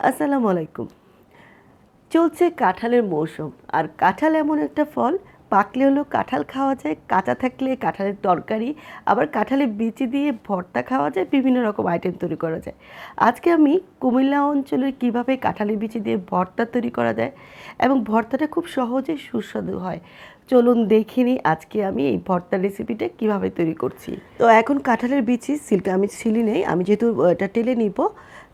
আসসালামু আলাইকুম। চলছে কাঁঠালের মৌসুম। আর কাঁঠাল এমন একটা ফল, পাকলে হলো কাঁঠাল খাওয়া যায়, কাঁচা থাকলে কাঁঠালের তরকারি, আবার কাঁঠালের বিচি দিয়ে ভর্তা খাওয়া যায়, বিভিন্ন রকম আইটেম তৈরি করা যায়। আজকে আমি কুমিল্লা অঞ্চলের কীভাবে কাঁঠালের বিচি দিয়ে ভর্তা তৈরি করা যায় এবং ভর্তাটা খুব সহজে সুস্বাদু হয়, চলুন দেখে নিই আজকে আমি এই ভর্তার রেসিপিটা কীভাবে তৈরি করছি। তো এখন কাঁঠালের বিচি আমি ছিলি নেই, আমি যেহেতু এটা টেলে নিব,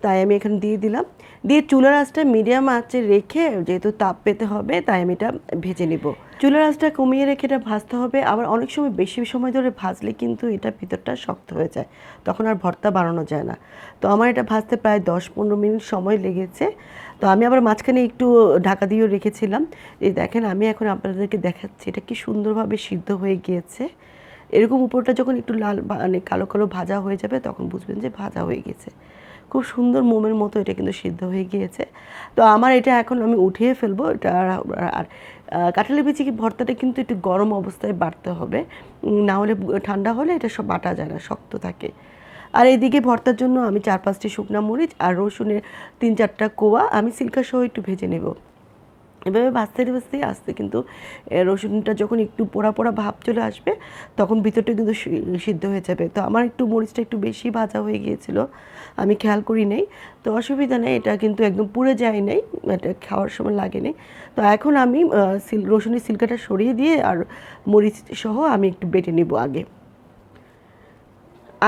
তাই আমি এখানে দিয়ে দিলাম। দিয়ে চুলার আঁচটা মিডিয়াম আঁচে রেখে, যেহেতু তাপ পেতে হবে তাই আমি এটা ভেজে নিব। চুলার আঁচটা কমিয়ে রেখে এটা ভাজতে হবে। আবার অনেক সময় বেশি সময় ধরে ভাজলে কিন্তু এটা ভিতরটা শক্ত হয়ে যায়, তখন আর ভর্তা বানানো যায় না। তো আমার এটা ভাজতে প্রায় 10-15 মিনিট সময় লেগেছে। তো আমি আবার মাঝখানে একটু ঢাকা দিয়েও রেখেছিলাম। এই দেখেন, আমি এখন আপনাদেরকে দেখাচ্ছি এটা কি সুন্দরভাবে সিদ্ধ হয়ে গিয়েছে। এরকম উপরটা যখন একটু লাল মানে কালো কালো ভাজা হয়ে যাবে, তখন বুঝবেন যে ভাজা হয়ে গেছে। খুব সুন্দর মোমের মতো এটা কিন্তু সিদ্ধ হয়ে গিয়েছে। তো আমার এটা এখন আমি উঠিয়ে ফেলবো এটা। আর কাঁঠালের বিচি ভর্তাটা কিন্তু একটু গরম অবস্থায় বাটতে হবে, না হলে ঠান্ডা হলে এটা সব বাটা যায় না, শক্ত থাকে। আর এদিকে ভর্তার জন্য আমি 4-5টি শুকনা মরিচ আর রসুনের 3-4টা কোয়া আমি সিল্কা সহ একটু ভেজে নেব। এভাবে ভাজতে ভাজতে আসতে কিন্তু রসুনটা যখন একটু পোড়া পোড়া ভাব চলে আসবে, তখন ভিতরটা কিন্তু সিদ্ধ হয়ে যাবে। তো আমার একটু মরিচটা একটু বেশি ভাজা হয়ে গিয়েছিল, আমি খেয়াল করি নাই। তো অসুবিধা নেই, এটা কিন্তু একদম পুড়ে যায় নাই, এটা খাওয়ার সময় লাগে নাই। তো এখন আমি রসুনের সিলকাটা সরিয়ে দিয়ে আর মরিচ সহ আমি একটু বেটে নিব।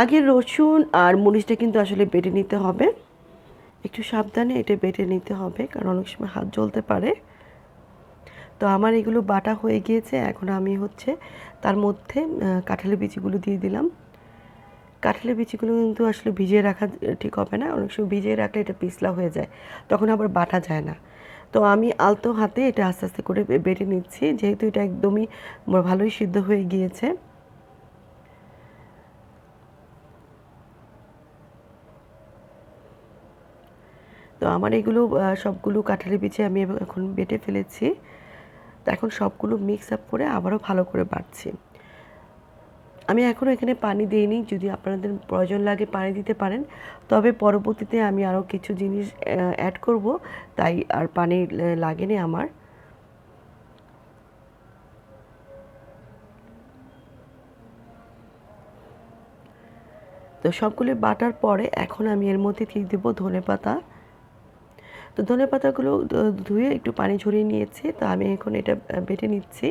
আগে রসুন আর মরিচটা কিন্তু আসলে বেটে নিতে হবে, একটু সাবধানে এটা বেটে নিতে হবে, কারণ অনেক সময় হাত জ্বলতে পারে। তো আমার এগুলো বাটা হয়ে গিয়েছে। এখন আমি তার মধ্যে কাঁঠালের বিচিগুলো দিয়ে দিলাম। কাঁঠালের বিচিগুলো কিন্তু আসলে ভিজিয়ে রাখা ঠিক হবে না, অনেক সময় ভিজিয়ে রাখলে এটা পিছলা হয়ে যায়, তখন আবার বাটা যায় না। তো আমি আলতো হাতে এটা আস্তে আস্তে করে বেটে নিচ্ছি, যেহেতু এটা একদমই ভালোই সিদ্ধ হয়ে গিয়েছে। তো আমার এগুলো সবগুলো কাঁঠালের বিচি আমি এখন বেটে ফেলেছি। তো এখন সবগুলো মিক্স আপ করে আবারও ভালো করে বাটছি। আমি এখনও এখানে পানি দিইনি, যদি আপনাদের প্রয়োজন লাগে পানি দিতে পারেন, তবে পরবর্তীতে আমি আরও কিছু জিনিস অ্যাড করব, তাই আর পানি লাগেনি আমার। তো সবগুলো বাটার পরে এখন আমি এর মধ্যে দিয়ে দেবো ধনেপাতা। তো ধনেপাতাগুলো ধুয়ে একটু পানি ঝরিয়ে নিয়েছি, তো আমি এখন এটা বেটে নিচ্ছি।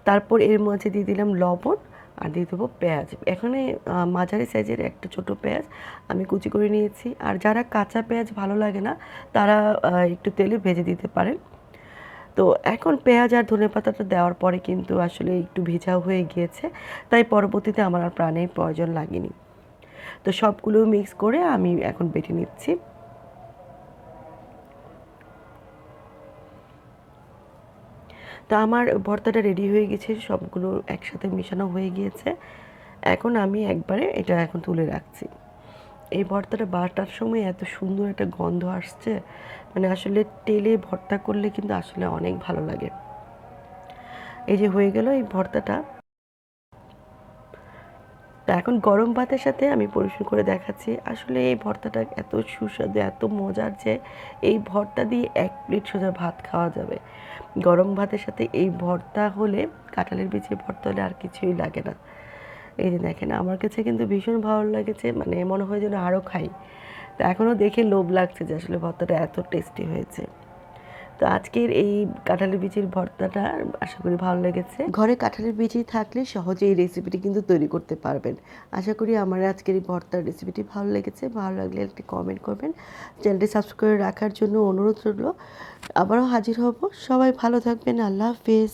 তারপর এর মাঝে দিয়ে দিলাম লবণ আর দিয়ে দেবো পেঁয়াজ। এখানে মাঝারি সাইজের একটা ছোট পেঁয়াজ আমি কুচি করে নিয়েছি। আর যারা কাঁচা পেঁয়াজ ভালো লাগে না, তারা একটু তেলে ভেজে দিতে পারেন। তো এখন পেঁয়াজ আর ধনেপাতাটা দেওয়ার পরে কিন্তু আসলে একটু ভেজাও হয়ে গিয়েছে, তাই পরবর্তীতে আমার আর প্রাণের প্রয়োজন লাগেনি। তো সবগুলো মিক্স করে আমি এখন বেটে নিচ্ছি। তো আমার ভর্তাটা রেডি হয়ে গেছে, সবগুলো একসাথে মেশানো হয়ে গিয়েছে। এখন আমি একবারে এটা এখন তুলে রাখছি। এই ভর্তাটা বাটার সময় এত সুন্দর একটা গন্ধ আসছে, মানে আসলে তেলে ভর্তা করলে কিন্তু আসলে অনেক ভালো লাগে। এই যে হয়ে গেল এই ভর্তাটা। তো এখন গরম ভাতের সাথে আমি পরিবেশন করে দেখাচ্ছি। আসলে এই ভর্তাটা এত সুস্বাদু, এত মজার যে এই ভর্তা দিয়ে 1 প্লেট সোজা ভাত খাওয়া যাবে। গরম ভাতের সাথে এই ভর্তা হলে, কাঁঠালের বিচির ভর্তা হলে আর কিছুই লাগে না। এই যে দেখেন, আমার কাছে কিন্তু ভীষণ ভালো লেগেছে, মানে মনে হয় যেন আরও খাই। তো এখনও দেখে লোভ লাগছে যে আসলে ভর্তাটা এত টেস্টি হয়েছে। তো আজকের এই কাঁঠালের বিচির ভর্তাটা আশা করি ভালো লেগেছে। ঘরে কাঁঠালের বিচি থাকলে সহজে এই রেসিপিটি কিন্তু তৈরি করতে পারবেন। আশা করি আমার আজকের এই ভর্তার রেসিপিটি ভালো লেগেছে। ভালো লাগলে একটি কমেন্ট করবেন, চ্যানেলটি সাবস্ক্রাইব করে রাখার জন্য অনুরোধ রইল। আবারও হাজির হব। সবাই ভালো থাকবেন। আল্লাহ হাফেজ।